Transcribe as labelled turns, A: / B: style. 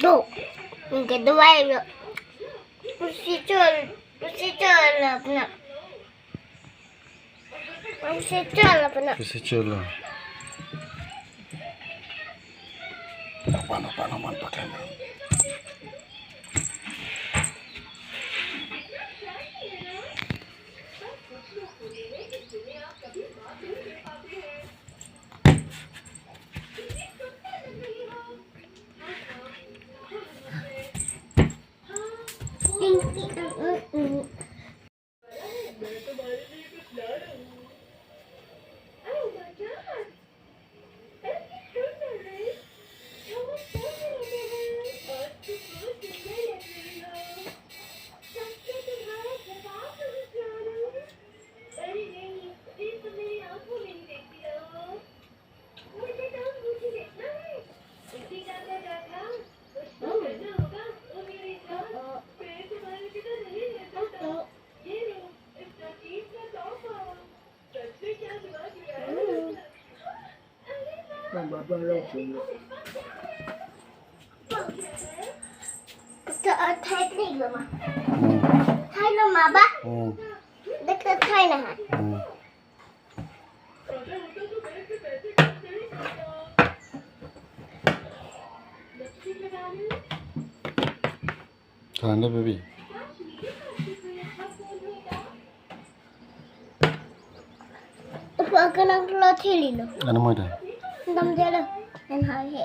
A: Tuh, mungkin tuh aja. Procedure lah pernah. Procedure lah pernah.
B: Procedure lah. Apa naman pakai?
A: Thay cái gì mà? Thay nó mà bác. Đất đất thay nè hả?
B: Tahan dah baby.
A: Aku akan keluar cili lo.
B: Ano mo dah?
A: Dam dia lo. Dan hari.